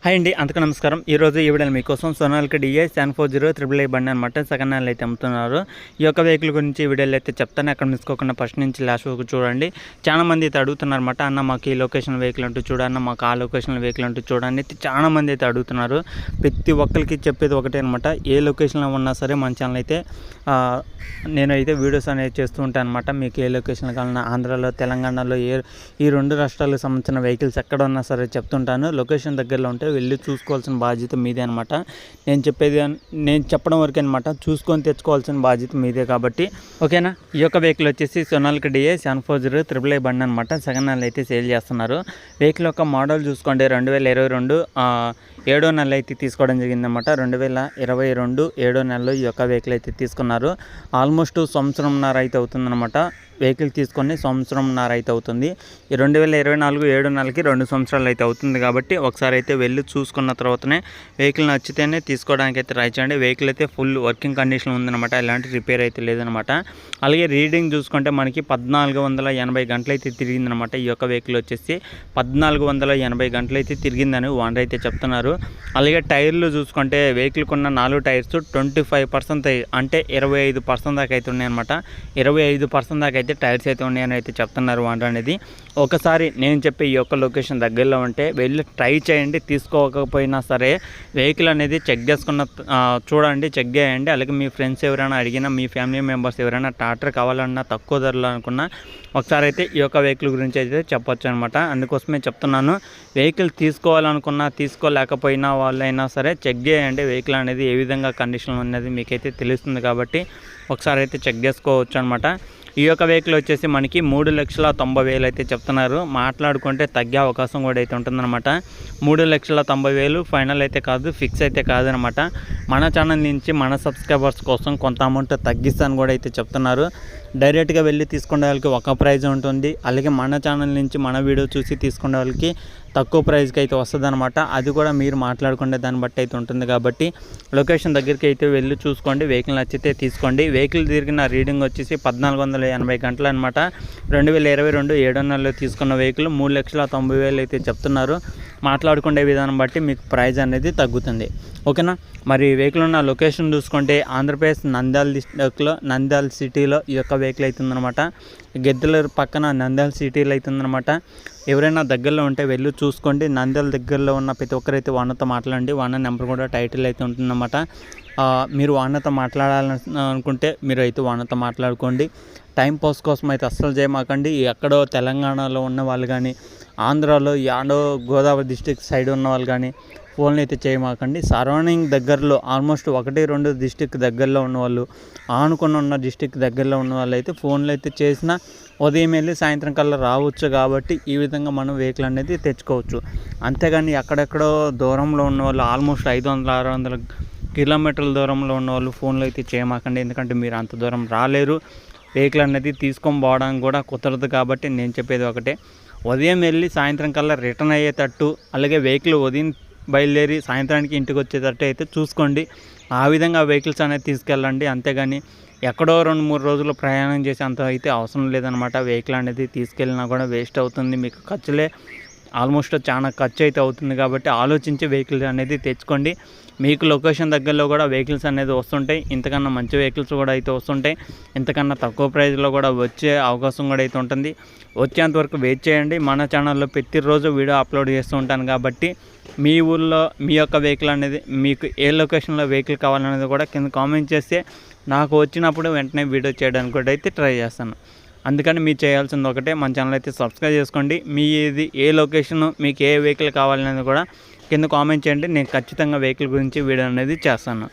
Hi అండి, అందరికీ నమస్కారం. ఈరోజు ఈ వీడియోలో మీకోసం సోనాలికా డిఐ 740 బండి అనమాట సెకండ్ హ్యాండ్లో అయితే అమ్ముతున్నారు. ఈ యొక్క వెహికల్ గురించి ఈ వీడియోలో అయితే చెప్తాను. అక్కడ మిస్కోకుండా ఫస్ట్ నుంచి లాస్ట్ వరకు చూడండి. చాలా మంది అయితే అడుగుతున్నారు అనమాట, అన్న మాకు ఈ లొకేషన్ వెహికల్ అంటూ చూడన్న, మాకు ఆ లొకేషన్ వెహికల్ అంటూ చూడండి అయితే చాలా మంది అయితే అడుగుతున్నారు. ప్రతి ఒక్కరికి చెప్పేది ఒకటే అనమాట, ఏ లొకేషన్లో ఉన్నా సరే మన ఛానల్ అయితే నేనైతే వీడియోస్ అనేది చేస్తూ ఉంటాను అనమాట. మీకు ఏ లొకేషన్లో కావాలన్నా, ఆంధ్రాలో, తెలంగాణలో ఈ రెండు రాష్ట్రాలకు సంబంధించిన వెహికల్స్ ఎక్కడ ఉన్నా సరే చెప్తుంటాను. లొకేషన్ దగ్గరలో ఉంటే వెళ్ళి చూసుకోవాల్సిన బాధ్యత మీదే అనమాట. నేను చెప్పడం వరకే అనమాట, చూసుకొని తెచ్చుకోవాల్సిన బాధ్యత మీదే కాబట్టి ఓకేనా. ఈ యొక్క వెహికల్ వచ్చేసి సోనాలికా డిఐ 740 బండి అనమాట. సెకండ్ హ్యాండ్ అయితే సేల్ చేస్తున్నారు. వెహికల్ యొక్క మోడల్ చూసుకోండి 2022 7వ నెల అయితే తీసుకోవడం జరిగిందనమాట. 2022 7వ నెలలో ఈ యొక్క వెహికల్ అయితే తీసుకున్నారు. ఆల్మోస్ట్ సంవత్సరంన్నర అయితే అవుతుందన్నమాట. వెహికల్ తీసుకొని సంవత్సరంన్నర అయితే అవుతుంది. ఈ 2024 7వ నెలకి 2 సంవత్సరాలు అయితే అవుతుంది కాబట్టి ఒకసారి అయితే వెళ్ళి చూసుకున్న తర్వాతనే వెహికల్ నచ్చితేనే తీసుకోవడానికి అయితే ట్రై చేయండి. వెహికల్ అయితే ఫుల్ వర్కింగ్ కండిషన్ ఉందన్నమాట, ఎలాంటి రిపేర్ అయితే లేదనమాట. అలాగే రీడింగ్ చూసుకుంటే మనకి 1480 గంటలు అయితే తిరిగిందనమాట. ఈ యొక్క వెహికల్ వచ్చేసి 1480 గంటలు అయితే తిరిగిందని ఓనర్ అయితే చెప్తున్నారు. అలాగే టైర్లు చూసుకుంటే వెహికల్ కొన్న 4 టైర్స్ 25% అంటే 25% దాకా అయితే ఉన్నాయన్నమాట. 25% దాకా అయితే టైర్స్ అయితే ఉన్నాయని అయితే చెప్తున్నారు ఓనర్ అనేది. ఒకసారి నేను చెప్పే ఈ యొక్క లొకేషన్ దగ్గరలో ఉంటే వెళ్ళి ట్రై చేయండి. తీసుకోకపోయినా సరే వెహికల్ అనేది చెక్ చేసుకున్న చూడండి, చెక్ చేయండి. అలాగే మీ ఫ్రెండ్స్ ఎవరైనా అడిగినా, మీ ఫ్యామిలీ మెంబర్స్ ఎవరైనా ట్రాక్టర్ కావాలన్నా, తక్కువ ధరలో అనుకున్నా ఒకసారి అయితే ఈ యొక్క వెహికల్ గురించి అయితే చెప్పొచ్చు అనమాట. అందుకోసమే చెప్తున్నాను, వెహికల్ తీసుకోవాలనుకున్నా తీసుకోలేకపోయినా వాళ్ళైనా సరే చెక్ చేయండి. వెహికల్ అనేది ఏ విధంగా కండిషన్ అనేది మీకైతే తెలుస్తుంది కాబట్టి ఒకసారి అయితే చెక్ చేసుకోవచ్చు అనమాట. ఈ యొక్క వెహికల్ వచ్చేసి మనకి 3,90,000 అయితే చెప్తున్నారు. మాట్లాడుకుంటే తగ్గే అవకాశం కూడా అయితే ఉంటుందన్నమాట. 3,90,000 ఫైనల్ అయితే కాదు, ఫిక్స్ అయితే కాదనమాట. మన ఛానల్ నుంచి మన సబ్స్క్రైబర్స్ కోసం కొంత అమౌంట్ తగ్గిస్తాను కూడా అయితే చెప్తున్నారు. డైరెక్ట్గా వెళ్ళి తీసుకునే వాళ్ళకి ఒక ప్రైజ్ ఉంటుంది. అలాగే మన ఛానల్ నుంచి మన వీడియో చూసి తీసుకునే వాళ్ళకి తక్కువ ప్రైజ్కి అయితే వస్తుంది అనమాట. అది కూడా మీరు మాట్లాడుకునే దాన్ని బట్టి అయితే ఉంటుంది కాబట్టి లొకేషన్ దగ్గరికి అయితే వెళ్ళి చూసుకోండి. వెహికల్ నచ్చితే తీసుకోండి. వెహికల్ తిరిగిన రీడింగ్ వచ్చేసి 1480 గంటలు అనమాట. 2022 7వ నెలలో తీసుకున్న వెహికల్ 3,90,000 అయితే చెప్తున్నారు. మాట్లాడుకునే విధానం బట్టి మీకు ప్రైజ్ అనేది తగ్గుతుంది, ఓకేనా. మరి వెహికల్ ఉన్న లొకేషన్ చూసుకుంటే ఆంధ్రప్రదేశ్ నంద్యాల డిస్ట్రిక్ట్లో నంద్యాల సిటీలో ఈ యొక్క వెహికల్ అవుతుందన్నమాట. గెద్దలూరు పక్కన నంద్యాల సిటీలో అవుతుందన్నమాట. ఎవరైనా దగ్గరలో ఉంటే వెళ్ళి చూసుకోండి. నంద్యాల దగ్గరలో ఉన్న ప్రతి ఒక్కరైతే ఓనర్తో మాట్లాడండి. ఓనర్ నెంబర్ కూడా టైటిల్ అయితే ఉంటుందన్నమాట. మీరు ఓనర్తో మాట్లాడాలని అనుకుంటే మీరు అయితే ఓనర్తో మాట్లాడుకోండి. టైం పాస్ కోసం అయితే అస్సలు చేయమాకండి. ఎక్కడో తెలంగాణలో ఉన్న వాళ్ళు కానీ, ఆంధ్రాలో యాడో గోదావరి డిస్ట్రిక్ట్ సైడ్ ఉన్న వాళ్ళు కానీ ఫోన్లు అయితే చేయమాకండి. సరౌండింగ్ దగ్గరలో ఆల్మోస్ట్ 1-2 డిస్ట్రిక్ట్ దగ్గరలో ఉన్నవాళ్ళు, ఆనుకొని ఉన్న డిస్ట్రిక్ట్ దగ్గరలో ఉన్న వాళ్ళు అయితే ఫోన్లు అయితే చేసినా ఉదయం వెళ్ళి సాయంత్రం కల్లా రావచ్చు. కాబట్టి ఈ విధంగా మనం వెహికల్ అనేది తెచ్చుకోవచ్చు. అంతేగాని ఎక్కడెక్కడో దూరంలో ఉన్నవాళ్ళు ఆల్మోస్ట్ 500-600 కిలోమీటర్ల దూరంలో ఉన్నవాళ్ళు ఫోన్లు అయితే చేయమాకండి. ఎందుకంటే మీరు అంత దూరం రాలేరు. వెహికల్ అనేది తీసుకొని పోవడానికి కూడా కుదరదు. కాబట్టి నేను చెప్పేది ఒకటే, ఉదయం వెళ్ళి సాయంత్రం కల్లా రిటర్న్ అయ్యేటట్టు, అలాగే వెహికల్ ఉదయం బయలుదేరి సాయంత్రానికి ఇంటికి వచ్చేటట్టు అయితే చూసుకోండి. ఆ విధంగా వెహికల్స్ అనేది తీసుకెళ్ళండి. అంతేగాని ఎక్కడో 2-3 రోజులు ప్రయాణం చేసే అంత అయితే అవసరం లేదనమాట. వెహికల్ అనేది తీసుకెళ్ళినా కూడా వేస్ట్ అవుతుంది. మీకు ఖర్చులే ఆల్మోస్ట్ చాలా ఖర్చు అయితే అవుతుంది. కాబట్టి ఆలోచించి వెహికల్ అనేది తెచ్చుకోండి. మీకు లొకేషన్ దగ్గరలో కూడా వెహికల్స్ అనేది వస్తుంటాయి. ఇంతకన్నా మంచి వెహికల్స్ కూడా అయితే వస్తుంటాయి. ఇంతకన్నా తక్కువ ప్రైస్లో కూడా వచ్చే అవకాశం కూడా అయితే ఉంటుంది. వచ్చేంతవరకు వెయిట్ చేయండి. మన ఛానల్లో ప్రతిరోజు వీడియో అప్లోడ్ చేస్తూ ఉంటాను కాబట్టి మీ ఊళ్ళో మీ యొక్క వెహికల్ అనేది, మీకు ఏ లొకేషన్లో వెహికల్ కావాలనేది కూడా కింద కామెంట్ చేస్తే నాకు వచ్చినప్పుడు వెంటనే వీడియో చేయడానికి కూడా అయితే ట్రై చేస్తాను. అందుకని మీరు చేయాల్సింది ఒకటే, మన ఛానల్ అయితే సబ్స్క్రైబ్ చేసుకోండి. మీది ఏ లొకేషన్, మీకు ఏ వెహికల్ కావాలనేది కూడా కింద కామెంట్ చేయండి. నేను ఖచ్చితంగా వెహికల్ గురించి వీడియో అనేది చేస్తాను.